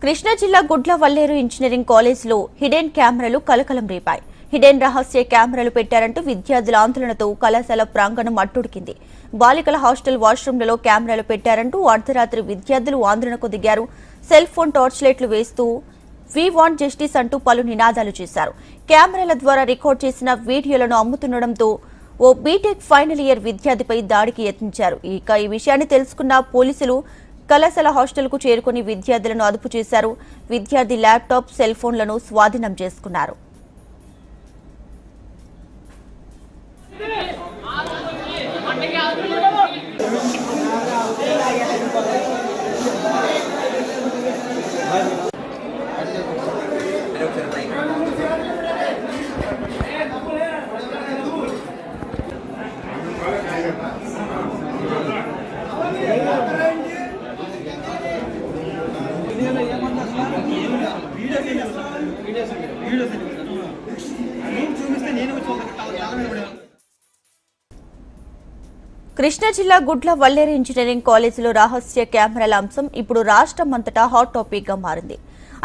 కృష్ణా జిల్లా గుడ్లవల్లేరు ఇంజనీరింగ్ కాలేజీలో హిడెన్ కెమెరాలు కలకలం రేపాయి. హిడెన్ రహస్య కెమెరాలు పెట్టారంటూ విద్యార్థుల ఆందోళనతో కళాశాల ప్రాంగణం అట్టుడికింది. బాలికల హాస్టల్ వాష్రూమ్లలో కెమెరాలు పెట్టారంటూ అర్ధరాత్రి విద్యార్థులు ఆందోళనకు దిగారు. సెల్ ఫోన్ టార్చ్ లైట్లు వేస్తూ వి వాంట్ జస్టిస్ అంటూ పలు నినాదాలు చేశారు. కెమెరాల ద్వారా రికార్డ్ చేసిన వీడియోలను అమ్ముతుండటంతో ఓ బీటెక్ ఫైనల్ ఇయర్ విద్యార్థిపై దాడికి యత్నించారు. ఇక ఈ విషయాన్ని తెలుసుకున్న పోలీసులు కళాశాల హాస్టల్కు చేరుకుని విద్యార్థులను అదుపు చేశారు. విద్యార్థి ల్యాప్టాప్, సెల్ ఫోన్లను స్వాధీనం చేసుకున్నారు. కృష్ణా జిల్లా గుడ్లవల్లేరు ఇంజనీరింగ్ కాలేజీలో రహస్య కెమెరాల అంశం ఇప్పుడు రాష్ట్రం అంతటా హాట్ టాపిక్ గా మారింది.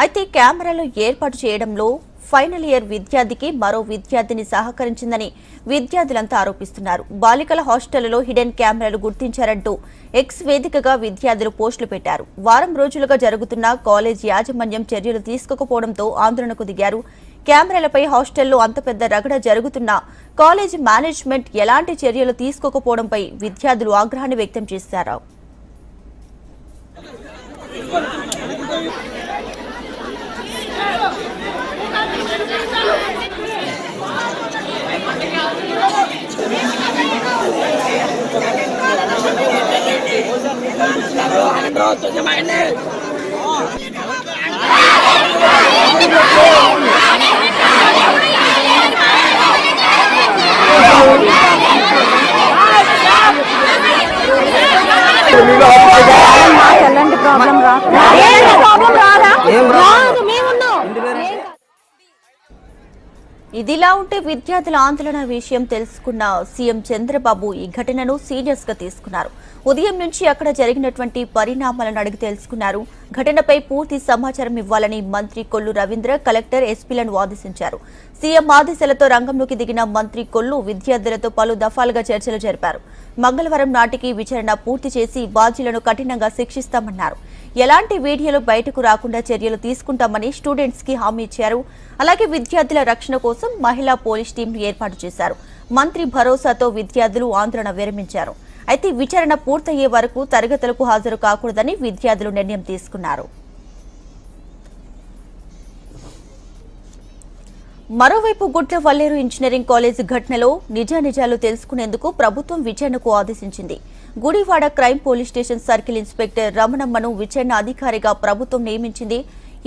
అయితే కెమెరాలు ఏర్పాటు చేయడంలో ఫైనల్ ఇయర్ విద్యార్థికి మరో విద్యార్థిని సహకరించిందని విద్యార్థులంతా ఆరోపిస్తున్నారు. బాలికల హాస్టళ్లలో హిడెన్ కెమెరాలు గుర్తించారంటూ ఎక్స్ వేదికగా విద్యార్థులు పోస్టులు పెట్టారు. వారం రోజులుగా జరుగుతున్న కాలేజ్ యాజమాన్యం చర్యలు తీసుకోకపోవడంతో ఆందోళనకు దిగారు. కెమెరాలపై హాస్టల్లో అంత పెద్ద రగడ జరుగుతున్నా కాలేజ్ మేనేజ్మెంట్ ఎలాంటి చర్యలు తీసుకోకపోవడంపై విద్యార్థులు ఆగ్రహాన్ని వ్యక్తం చేశారు. ఇదిలా ఉంటే విద్యార్థుల ఆందోళన విషయం తెలుసుకున్న సీఎం చంద్రబాబు ఈ ఘటనను సీరియస్ గా తీసుకున్నారు. ఉదయం నుంచి అక్కడ జరిగినటువంటి పరిణామాలను అడిగి తెలుసుకున్నారు. ఘటనపై పూర్తి సమాచారం ఇవ్వాలని మంత్రి కొల్లు రవీంద్ర కలెక్టర్ ఎస్పీలను ఆదేశించారు. సీఎం ఆదేశాలతో రంగంలోకి దిగిన మంత్రి కొల్లు విద్యార్థులతో పలు దఫాలుగా చర్చలు జరిపారు. మంగళవారం నాటికి విచారణ పూర్తి చేసి బాధ్యులను కఠినంగా శిక్షిస్తామన్నారు. ఎలాంటి వీడియోలు బయటకు రాకుండా చర్యలు తీసుకుంటామని స్టూడెంట్స్ కి హామీ ఇచ్చారు. అలాగే విద్యార్థుల రక్షణ కోసం మహిళా పోలీస్ టీంను ఏర్పాటు చేశారు. మంత్రి భరోసాతో విద్యార్థులు ఆందోళన విరమించారు. అయితే విచారణ పూర్తయ్యే వరకు తరగతులకు హాజరు కాకూడదని విద్యార్థులు నిర్ణయం తీసుకున్నారు. మరోవైపు గుడ్లవల్లేరు ఇంజనీరింగ్ కాలేజ్ ఘటనలో నిజానిజాలు తెలుసుకునేందుకు ప్రభుత్వం విచారణకు ఆదేశించింది. Gudivada crime police station circle inspector రమణమ్మను విచారణ అధికారిగా ప్రభుత్వం నియమించింది.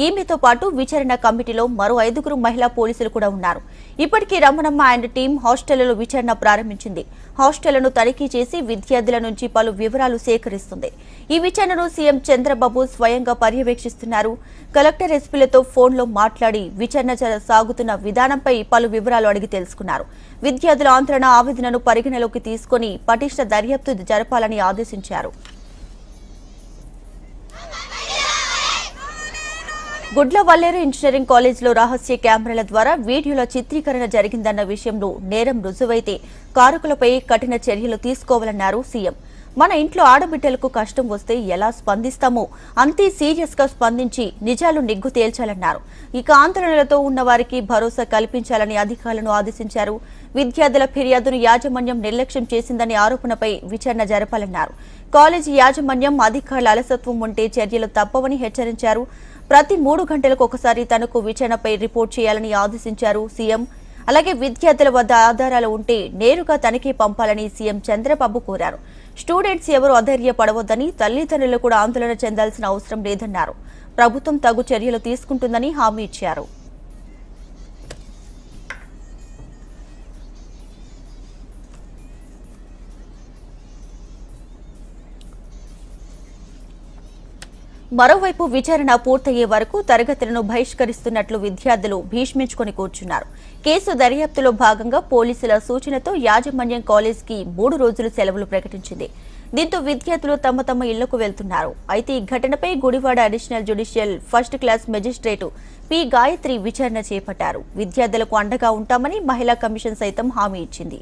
ఈమెతో పాటు విచారణ కమిటీలో మరో 5 మహిళా పోలీసులు కూడా ఉన్నారు. ఇప్పటికీ రమణమ్మ అండ్ టీం హాస్టళ్లలో విచారణ ప్రారంభించింది. హాస్టళ్లను తనిఖీ చేసి విద్యార్థుల నుంచి పలు వివరాలు సేకరిస్తుంది. ఈ విచారణను సీఎం చంద్రబాబు స్వయంగా పర్యవేక్షిస్తున్నారు. కలెక్టర్ ఎస్పీలతో ఫోన్లో మాట్లాడి విచారణ సాగుతున్న విధానంపై పలు వివరాలు అడిగి తెలుసుకున్నారు. విద్యార్థుల ఆందోళన ఆవేదనను పరిగణలోకి తీసుకుని పటిష్ట దర్యాప్తు జరపాలని ఆదేశించారు. గుడ్లవల్లేరు ఇంజనీరింగ్ కాలేజీలో రహస్య కెమెరాల ద్వారా వీడియోల చిత్రీకరణ జరిగిందన్న విషయంలో నేరం రుజువైతే కారకులపై కఠిన చర్యలు తీసుకోవాలన్నారు సీఎం. మన ఇంట్లో ఆడబిడ్డలకు కష్టం వస్తే ఎలా స్పందిస్తామో అంతే సీరియస్ గా స్పందించి నిజాలు నిగ్గు తేల్చాలన్నారు. ఇక ఆందోళనలతో ఉన్న వారికి భరోసా కల్పించాలని అధికారులను ఆదేశించారు. విద్యార్థుల ఫిర్యాదును యాజమాన్యం నిర్లక్ష్యం చేసిందనే ఆరోపణపై విచారణ జరపాలన్నారు. కాలేజీ యాజమాన్యం అధికారుల అలసత్వం ఉంటే చర్యలు తప్పవని హెచ్చరించారు. ప్రతి 3 గంటలకు ఒకసారి తనకు విచారణపై రిపోర్ట్ చేయాలని ఆదేశించారు సీఎం. అలాగే విద్యార్థుల వద్ద ఆధారాలు ఉంటే నేరుగా తనిఖీ పంపాలని సీఎం చంద్రబాబు కోరారు. స్టూడెంట్స్ ఎవరూ అధైర్యపడవద్దని, తల్లిదండ్రులు కూడా ఆందోళన చెందాల్సిన అవసరం లేదన్నారు. ప్రభుత్వం తగు చర్యలు తీసుకుంటుందని హామీ ఇచ్చారు. మరోవైపు విచారణ పూర్తయ్యే వరకు తరగతులను బహిష్కరిస్తున్నట్లు విద్యార్థులు భీష్మించుకొని కూర్చున్నారు. కేసు దర్యాప్తులో భాగంగా పోలీసుల సూచనతో యాజమాన్యం కాలేజ్కి 3 రోజులు సెలవులు ప్రకటించింది. దీంతో విద్యార్థులు తమ ఇళ్లకు వెళ్తున్నారు. అయితే ఈ ఘటనపై Gudivada additional judicial first class magistrate P Gayatri విచారణ చేపట్టారు. విద్యార్థులకు అండగా ఉంటామని మహిళా కమిషన్ సైతం హామీ ఇచ్చింది.